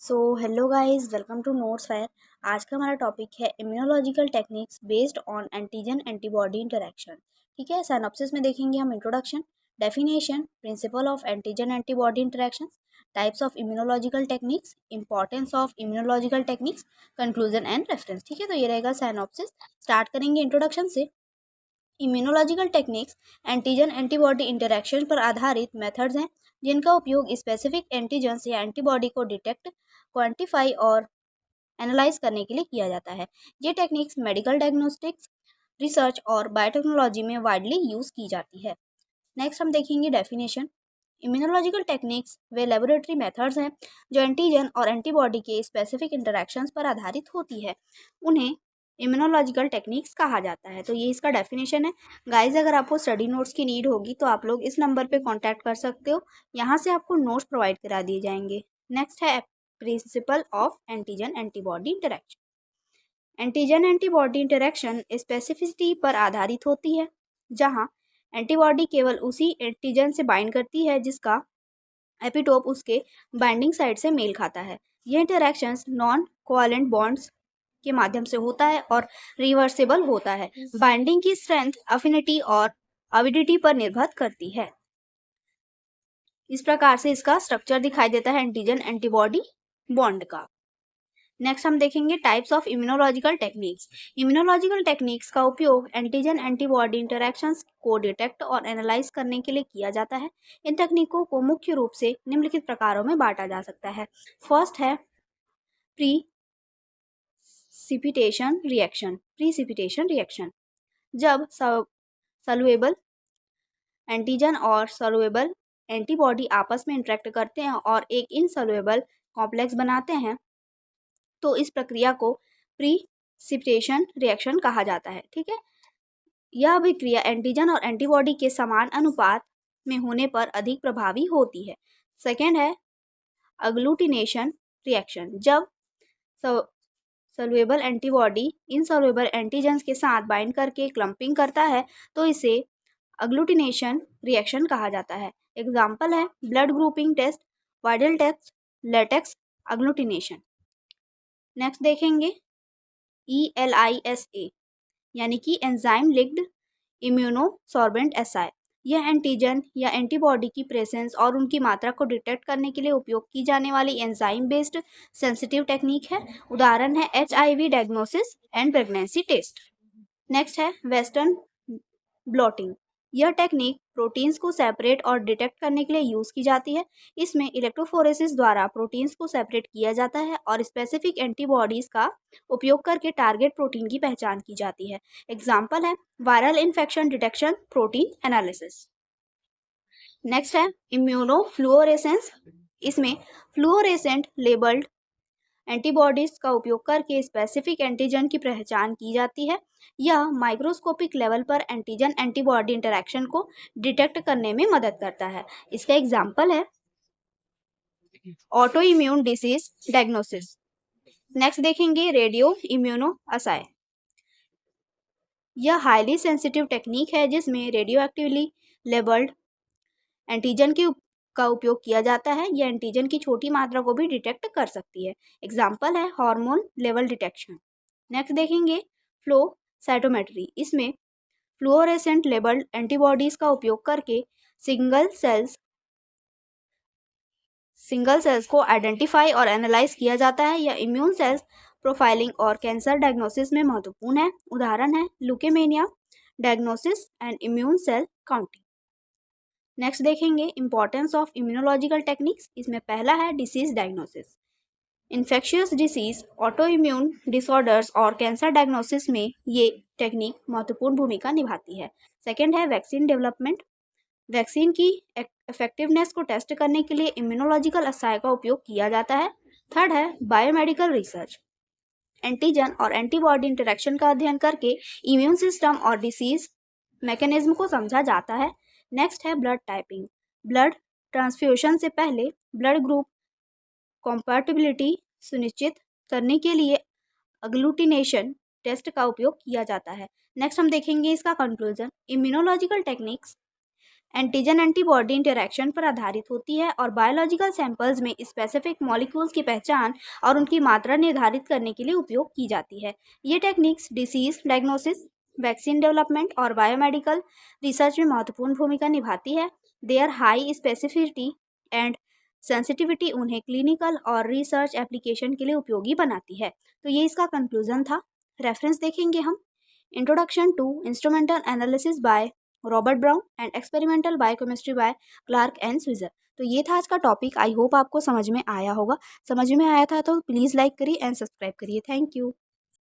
So hello guys, welcome to Notes Fire. आज का हमारा टॉपिक है immunological techniques based on antigen antibody interaction. ठीक है, सिनॉप्सिस में देखेंगे हम introduction, definition, principle of antigen antibody interactions, types of immunological techniques, importance of immunological techniques, conclusion and reference. ठीक है, तो ये रहेगा सिनॉप्सिस। स्टार्ट करेंगे इंट्रोडक्शन से। Immunological techniques antigen antibody interaction पर आधारित मेथड्स हैं जिनका उपयोग स्पेसिफिक एंटीजन्स या एंटीबॉडी को डिटेक्ट, क्वांटिफाई और एनालाइज करने के लिए किया जाता है। ये टेक्निक्स मेडिकल डायग्नोस्टिक्स, रिसर्च और बायोटेक्नोलॉजी में वाइडली यूज की जाती है। नेक्स्ट हम देखेंगे डेफिनेशन। इम्यूनोलॉजिकल टेक्निक्स वे लेबोरेटरी मेथड्स हैं जो एंटीजन और एंटीबॉडी के स्पेसिफिक इंटरेक्शंस पर आधारित होती है। उन्हें इम्यूनोलॉजिकल टेक्निक्स कहा जाता है। तो ये इसका डेफिनेशन है। गाइज, अगर आपको स्टडी नोट्स की नीड होगी तो आप लोग इस नंबर पे कांटेक्ट कर सकते हो, यहाँ से आपको नोट्स प्रोवाइड करा दिए जाएंगे। नेक्स्ट है principal of antigen antibody interaction. Antigen antibody interaction specificity पर आधारित होती है, जहाँ एंटीबॉडी केवल उसी एंटीजन से बाइंड करती है जिसका एपिटोप उसके बाइंडिंग साइट से मेल खाता है। ये इंटरेक्शंस नॉन कोवैलेंट बॉन्ड्स के माध्यम से होता है और रिवर्सेबल होता है। बाइंडिंग की स्ट्रेंथ, अफिनिटी और अविडिटी पर निर्भर करती है। इस प्रकार से इसका स्ट्रक्चर दिखाई देता है एंटीजन एंटीबॉडी बॉन्ड का। नेक्स्ट हम देखेंगे types of immunological techniques. Immunological techniques का उपयोग एंटीजन एंटीबॉडी इंटरेक्शंस को डिटेक्ट और एनालाइज करने के लिए किया जाता है। इन तकनीकों को मुख्य रूप से निम्नलिखित प्रकारों में बांटा जा सकता है। फर्स्ट है प्रीसिपिटेशन रिएक्शन। प्रीसिपिटेशन रिएक्शन जब सॉल्युएबल एंटीजन और सॉल्युएबल एंटीबॉडी आपस में इंटरेक्ट करते हैं और एक इनसॉल्युएबल कॉम्प्लेक्स बनाते हैं तो इस प्रक्रिया को प्रीसिपिटेशन रिएक्शन कहा जाता है। ठीक है, यह अभिक्रिया एंटीजन और एंटीबॉडी के समान अनुपात में होने पर अधिक प्रभावी होती है। सेकेंड है अग्लूटिनेशन रिएक्शन। जब सॉल्युएबल एंटीबॉडी इनसॉल्युएबल एंटीजन्स के साथ बाइंड करके क्लम्पिंग करता है तो इसे अग्लूटिनेशन रिएक्शन कहा जाता है। एग्जाम्पल है blood grouping test, Widal test, latex agglutination. Next देखेंगे ELISA यानी कि एंजाइम लिंक्ड इम्यूनोसॉर्बेंट एसआई। यह एंटीजन या एंटीबॉडी की प्रेजेंस और उनकी मात्रा को डिटेक्ट करने के लिए उपयोग की जाने वाली एंजाइम बेस्ड सेंसिटिव टेक्निक है। उदाहरण है HIV diagnosis and pregnancy test. Next है वेस्टर्न ब्लॉटिंग। यह टेक्निक प्रोटीन्स को सेपरेट और डिटेक्ट करने के लिए यूज की जाती है। इसमें इलेक्ट्रोफोरेसिस द्वारा प्रोटीन्स को सेपरेट किया जाता है और स्पेसिफिक एंटीबॉडीज का उपयोग करके टारगेट प्रोटीन की पहचान की जाती है। एग्जाम्पल है viral infection detection, protein analysis. Next है इम्यूनोफ्लुओरेसेंस। इसमें फ्लुओरेसेंट लेबल्ड एंटीबॉडीज का उपयोग करके स्पेसिफिक एंटीजन की पहचान की जाती है। यह माइक्रोस्कोपिक लेवल पर एंटीजन एंटीबॉडी इंटरेक्शन को डिटेक्ट करने में मदद करता है। इसका एग्जाम्पल है auto immune disease diagnosis. Next देखेंगे रेडियो इम्यूनो असाई। यह हाईली सेंसिटिव टेक्निक है जिसमें रेडियो एक्टिवली लेबल्ड एंटीजन का उपयोग किया जाता है। यह एंटीजन की छोटी मात्रा को भी डिटेक्ट कर सकती है। एग्जाम्पल है हार्मोन लेवल डिटेक्शन। नेक्स्ट देखेंगे फ्लो साइटोमेट्री। इसमें फ्लुओरेसेंट लेबल्ड एंटीबॉडीज का उपयोग करके सिंगल सेल्स को आइडेंटिफाई और एनालाइज किया जाता है। यह इम्यून सेल्स प्रोफाइलिंग और कैंसर डायग्नोसिस में महत्वपूर्ण है। उदाहरण है leukaemia diagnosis and immune cell counting. Next देखेंगे इंपॉर्टेंस ऑफ इम्यूनोलॉजिकल टेक्निक्स। इसमें पहला है disease diagnosis. Infectious disease, auto immune disorders और कैंसर डायग्नोसिस में ये टेक्निक महत्वपूर्ण भूमिका निभाती है। सेकेंड है वैक्सीन डेवलपमेंट। वैक्सीन की इफेक्टिवनेस को टेस्ट करने के लिए इम्यूनोलॉजिकल असाई का उपयोग किया जाता है। थर्ड है बायोमेडिकल रिसर्च। एंटीजन और एंटीबॉडी इंटरेक्शन का अध्ययन करके इम्यून सिस्टम और डिसीज मैकेनिज्म को समझा जाता है। नेक्स्ट है ब्लड टाइपिंग। ब्लड ट्रांसफ्यूशन से पहले ब्लड ग्रुप कॉम्पैटिबिलिटी सुनिश्चित करने के लिए अग्लूटिनेशन टेस्ट का उपयोग किया जाता है। नेक्स्ट हम देखेंगे इसका conclusion. Immunological techniques antigen antibody interaction पर आधारित होती है और बायोलॉजिकल सैंपल्स में स्पेसिफिक मॉलिक्यूल्स की पहचान और उनकी मात्रा निर्धारित करने के लिए उपयोग की जाती है। ये techniques disease diagnosis, vaccine development और बायोमेडिकल रिसर्च में महत्वपूर्ण भूमिका निभाती है। Their high specificity and sensitivity उन्हें क्लिनिकल और रिसर्च एप्लीकेशन के लिए उपयोगी बनाती है। तो ये इसका कंक्लूजन था। रेफरेंस देखेंगे हम। Introduction to instrumental analysis by Robert Brown and experimental biochemistry by Clark and Switzer. तो ये था आज का टॉपिक। आई होप आपको समझ में आया होगा। समझ में आया था तो प्लीज़ लाइक करिए एंड सब्सक्राइब करिए। Thank you.